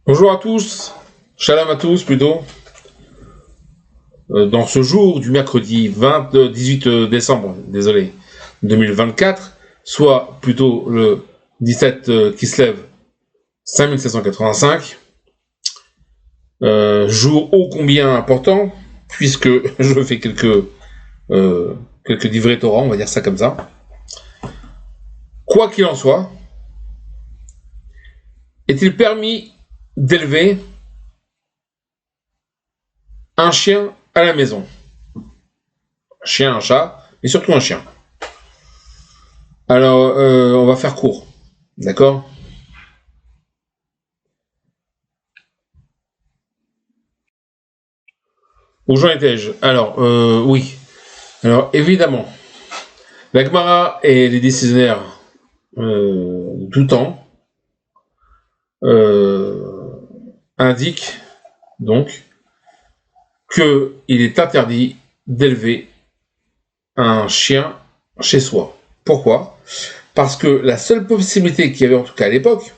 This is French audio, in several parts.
Bonjour à tous, shalom à tous plutôt. Dans ce jour du mercredi 18 décembre, 2024, soit plutôt le 17 Kislev 5785, jour ô combien important, puisque je fais quelques livrets Torah, on va dire ça comme ça. Quoi qu'il en soit, est-il permis d'élever un chien à la maison? Un chien, un chat, mais surtout un chien. Alors, on va faire court, d'accord? Où j'en étais-je? Alors, oui. Alors, évidemment, la Gemara et les décisionnaires de tout temps indiquent donc qu'il est interdit d'élever un chien chez soi. Pourquoi? Parce que la seule possibilité qu'il y avait en tout cas à l'époque,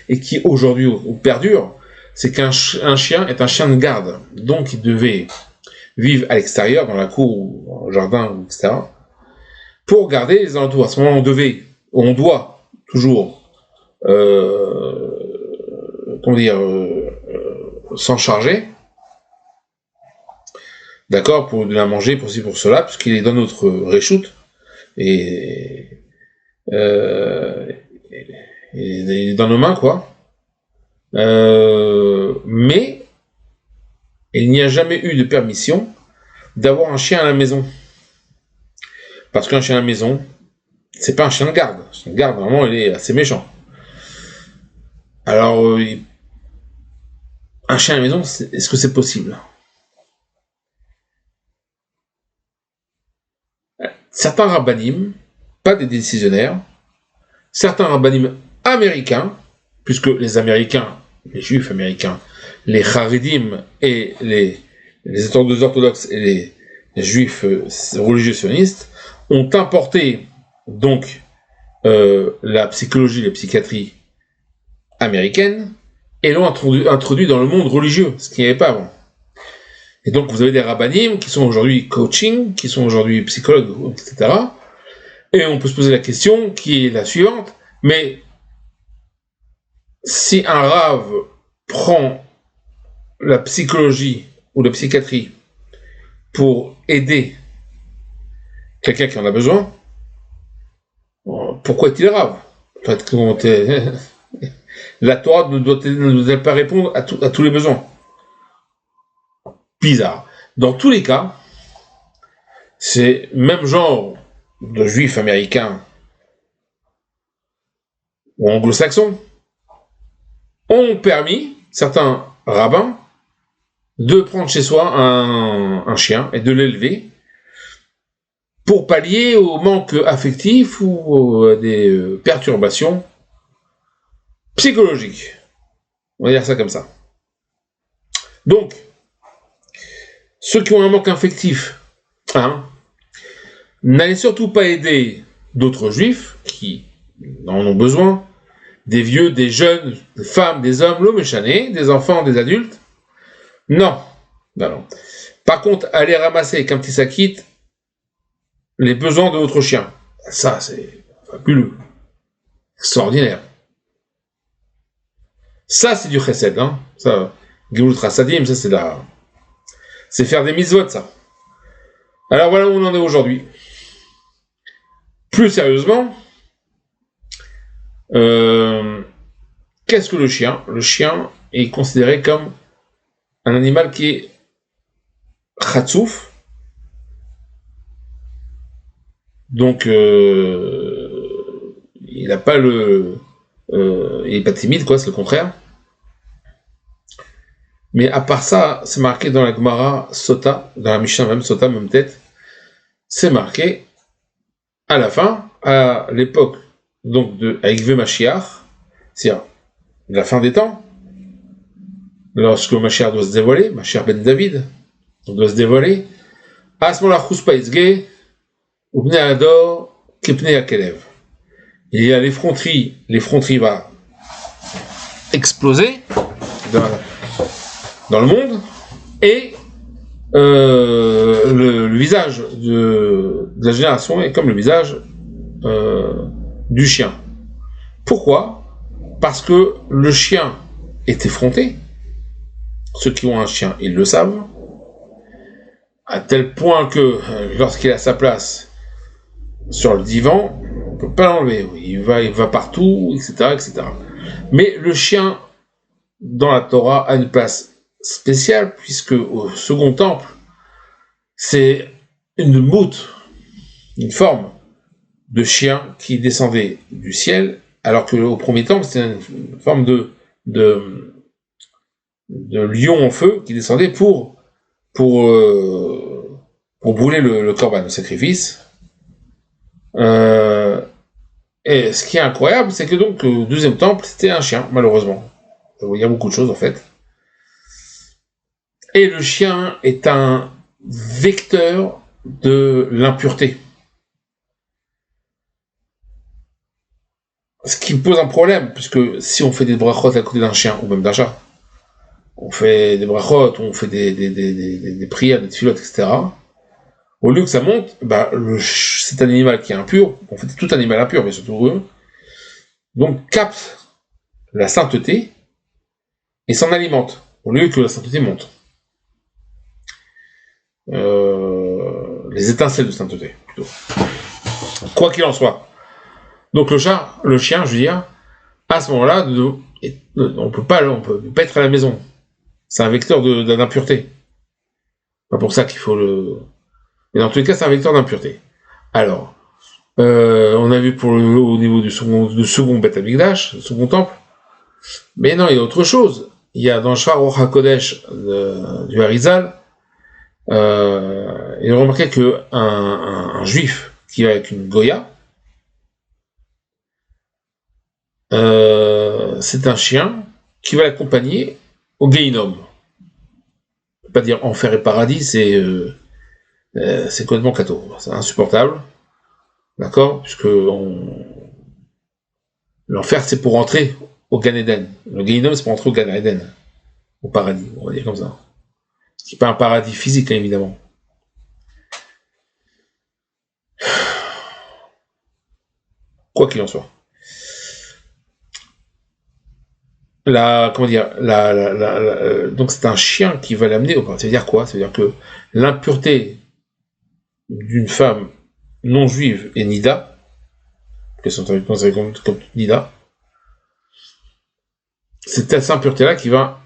et qui aujourd'hui perdure, c'est qu'un chien est un chien de garde. Donc il devait vivre à l'extérieur, dans la cour, ou dans le jardin, etc., pour garder les alentours. À ce moment, on doit toujours s'en charger, d'accord, pour donner à manger, pour ci, pour cela, puisqu'il est dans notre réchoute, et il est dans nos mains, quoi. Mais il n'y a jamais eu de permission d'avoir un chien à la maison. Parce qu'un chien à la maison, c'est pas un chien de garde. Un chien de garde, normalement, il est assez méchant. Alors, un chien à la maison, est-ce que c'est possible? Certains rabbinim, pas des décisionnaires, certains rabbinim américains, puisque les Américains, les Juifs américains, les Haridim et les orthodoxes et les Juifs religieux sionistes ont importé donc la psychologie, la psychiatrie américaine et l'ont introduit dans le monde religieux, ce qu'il n'y avait pas avant. Et donc vous avez des rabbinim qui sont aujourd'hui coaching, qui sont aujourd'hui psychologues, etc. Et on peut se poser la question qui est la suivante, mais si un rave prend la psychologie ou la psychiatrie pour aider quelqu'un qui en a besoin, pourquoi est-il rave? La Torah ne doit-elle pas répondre à tous les besoins? Bizarre. Dans tous les cas, c'est même genre de juifs américains ou anglo-saxons ont permis, certains rabbins, de prendre chez soi un chien et de l'élever pour pallier au manque affectif ou à des perturbations psychologiques. On va dire ça comme ça. Donc, ceux qui ont un manque affectif, n'allez surtout pas aider d'autres juifs qui en ont besoin, des vieux, des jeunes, des femmes, des hommes, l'homme échané, des enfants, des adultes. Non. Par contre, allez ramasser avec un petit sac les besoins de votre chien. Ça, c'est fabuleux. Extraordinaire. Ça, c'est du chesed, Ça, Geulut Chassadim, ça, c'est faire des mitzvot, ça. Alors voilà où on en est aujourd'hui. Plus sérieusement, qu'est-ce que le chien? Le chien est considéré comme un animal qui est chatsouf, donc il n'a pas il n'est pas timide, quoi, c'est le contraire. Mais à part ça, c'est marqué dans la Gemara Sota, dans la Mishnah même Sota, même tête, c'est marqué à la fin, à l'époque donc de Aikve Mashiach, c'est-à-dire la fin des temps, lorsque Mashiach doit se dévoiler, Mashiach ben David doit se dévoiler, à ce moment-là, Chuspa Itzge, Ubne Ador, Kepne Akelev. Il y a l'effronterie va exploser, dans le monde, et le visage de la génération est comme le visage du chien. Pourquoi ? Parce que le chien est effronté. Ceux qui ont un chien, ils le savent, à tel point que lorsqu'il a sa place sur le divan, on ne peut pas l'enlever. Il va partout, etc., etc. Mais le chien, dans la Torah, a une place spéciale, puisque au second temple, c'est une moute, une forme de chien qui descendait du ciel, alors qu'au premier temple, c'était une forme de lion en feu qui descendait pour brûler le corban, le sacrifice. Et ce qui est incroyable, c'est que donc le deuxième temple, c'était un chien, malheureusement. Il y a beaucoup de choses en fait. Et le chien est un vecteur de l'impureté. Ce qui pose un problème, puisque si on fait des brachot à côté d'un chien, ou même d'un chat, on fait des brachot, on fait des prières, des tfilotes, etc., au lieu que ça monte, cet animal qui est impur, en fait tout animal impur, mais surtout eux, donc capte la sainteté et s'en alimente, au lieu que la sainteté monte. Les étincelles de sainteté, plutôt. Quoi qu'il en soit. Donc le chien, je veux dire, à ce moment-là, on peut pas être à la maison. C'est un vecteur d'impureté. Pas pour ça qu'il faut le... Mais dans tous les cas, c'est un vecteur d'impureté. Alors, on a vu au niveau du second Beth Amikdash, le second temple. Mais non, il y a autre chose. Il y a dans le Shvar Ruach HaKodesh du Harizal, il a remarqué que un juif qui va avec une goya, c'est un chien qui va l'accompagner au Gehinom. On peut pas dire enfer et paradis, c'est complètement cateau, c'est insupportable, d'accord, puisque l'enfer c'est pour entrer au Gan Eden, le Gehinom c'est pour entrer au Gan Eden, au paradis, on va dire comme ça. Ce qui n'est pas un paradis physique, hein, évidemment. Quoi qu'il en soit. Donc c'est un chien qui va l'amener au paradis. Ça veut dire quoi ? Ça veut dire que l'impureté d'une femme non juive est nida, qu'elles sont considérées comme nida, c'est cette impureté-là qui va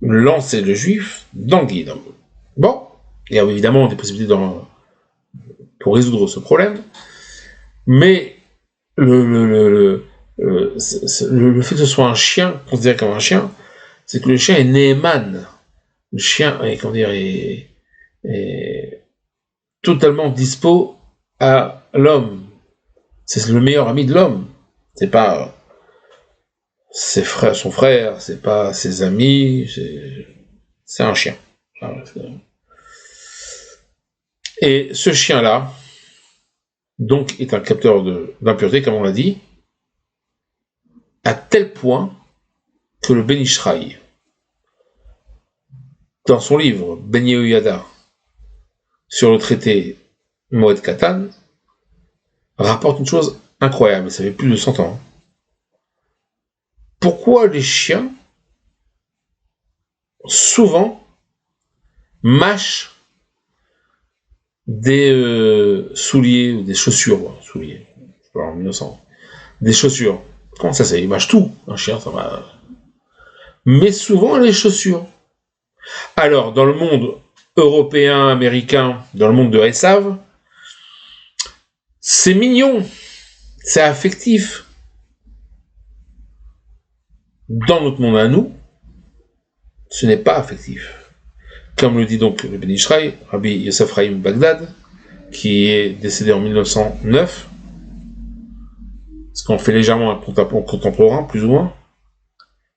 lancer le juif dans le guide. Bon, il y a évidemment des possibilités pour résoudre ce problème, mais le fait que ce soit un chien, considéré comme un chien, c'est que le chien est Néeman. Le chien est totalement dispo à l'homme. C'est le meilleur ami de l'homme. C'est pas son frère, c'est pas ses amis, c'est un chien. Et ce chien-là, donc, est un capteur d'impureté, comme on l'a dit, à tel point que le Ben Ishraï, dans son livre Ben Yehoyada, sur le traité Moed Katan, rapporte une chose incroyable, ça fait plus de 100 ans. Pourquoi les chiens, souvent, mâchent des souliers ou des chaussures, souliers, je parle en 1900, des chaussures. Comment ça c'est ? Il mâche tout, un chien, ça va. Mais souvent les chaussures. Alors, dans le monde européen, américain, dans le monde de Esav, c'est mignon, c'est affectif. Dans notre monde à nous, ce n'est pas affectif. Comme le dit donc le Ben Ishraï, Rabbi Yosef Chaim Bagdad, qui est décédé en 1909, ce qu'on fait légèrement un contemporain, plus ou moins,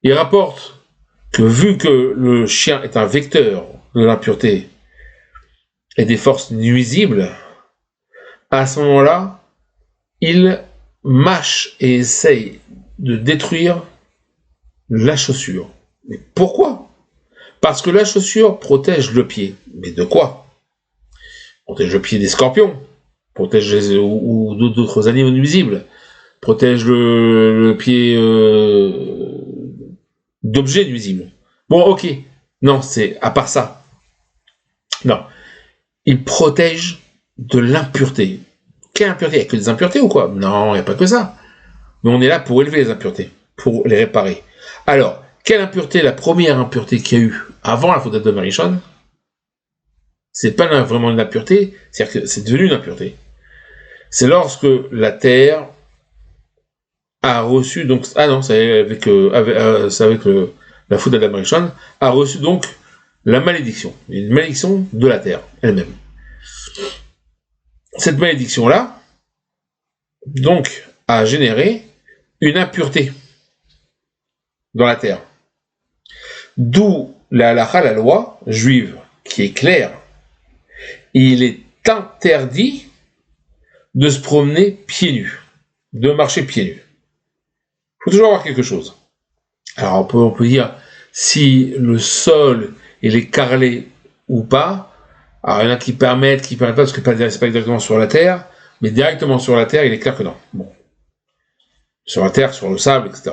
il rapporte que vu que le chien est un vecteur de l'impureté et des forces nuisibles, à ce moment-là, il mâche et essaye de détruire la chaussure. Mais pourquoi? Parce que la chaussure protège le pied. Mais de quoi? Protège le pied des scorpions, protège ou d'autres animaux nuisibles, protège le pied d'objets nuisibles. Bon, ok. Non, c'est à part ça. Non. Il protège de l'impureté. Quelle impureté? Il n'y a que des impuretés ou quoi? Non, il n'y a pas que ça. Mais on est là pour élever les impuretés, pour les réparer. Alors, quelle impureté? La première impureté qu'il y a eu avant la faute d'Adam Arishon, c'est pas vraiment une impureté, c'est-à-dire que c'est devenu une impureté. C'est lorsque la terre a reçu donc c'est avec la faute d'Adam Arishon, a reçu donc la malédiction, une malédiction de la terre elle-même. Cette malédiction-là, donc, a généré une impureté dans la terre. D'où la halakha, la loi juive, qui est claire. Il est interdit de se promener pieds nus, de marcher pieds nus. Il faut toujours avoir quelque chose. Alors on peut dire si le sol est carrelé ou pas. Alors il y en a qui permettent pas, parce que c'est pas exactement sur la terre, mais directement sur la terre, il est clair que non. Bon. Sur la terre, sur le sable, etc.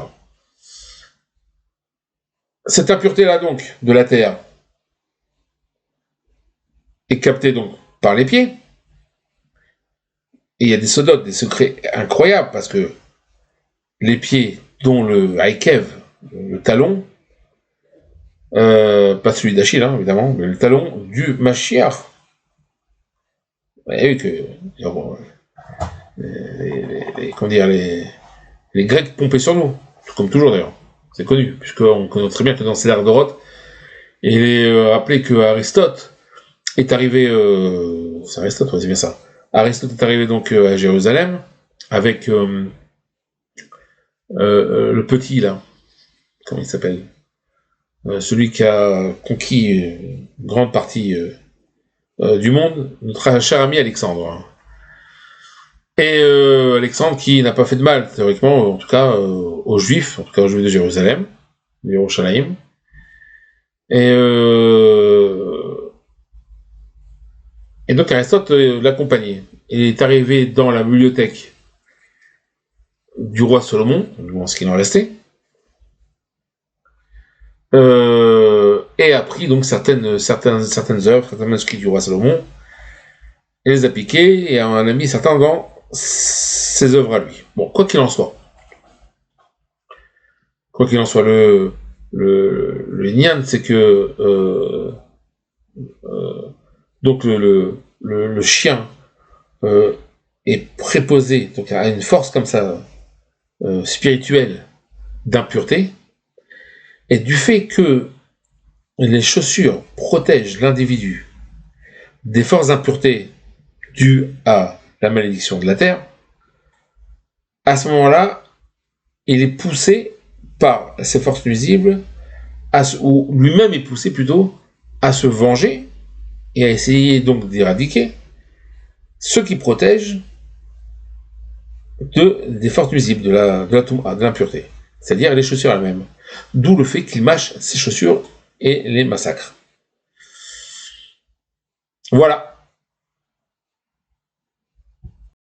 Cette impureté-là, donc, de la terre, est captée, donc, par les pieds. Et il y a des sodotes, des secrets incroyables, parce que les pieds, dont le haïkev, le talon, pas celui d'Achille, hein, évidemment, mais le talon du Mashiach. Vous avez vu que les Grecs pompaient sur nous, comme toujours d'ailleurs. C'est connu, puisqu'on connaît très bien que dans Cédar Doroth, il est rappelé que Aristote est arrivé, c'est Aristote, ouais, c'est bien ça. Aristote est arrivé donc à Jérusalem avec le petit là, comment il s'appelle, celui qui a conquis une grande partie du monde, notre cher ami Alexandre. Et Alexandre qui n'a pas fait de mal, théoriquement, en tout cas aux Juifs, en tout cas aux Juifs de Jérusalem, de Yerushalayim. Et donc Aristote l'accompagnait. Il est arrivé dans la bibliothèque du roi Salomon, du moins ce qu'il en restait, et a pris donc certaines œuvres, certains manuscrits du roi Salomon, et les a piqués, et en a mis certains dans ses œuvres à lui. Bon, quoi qu'il en soit, le nian, c'est que donc le chien est préposé donc à une force comme ça spirituelle d'impureté, et du fait que les chaussures protègent l'individu des forces d'impureté dues à la malédiction de la terre, à ce moment-là, il est poussé par ces forces nuisibles, ou lui-même est poussé plutôt à se venger et à essayer donc d'éradiquer ceux qui protègent des forces nuisibles, de l'impureté, c'est-à-dire les chaussures elles-mêmes. D'où le fait qu'il mâche ses chaussures et les massacre. Voilà.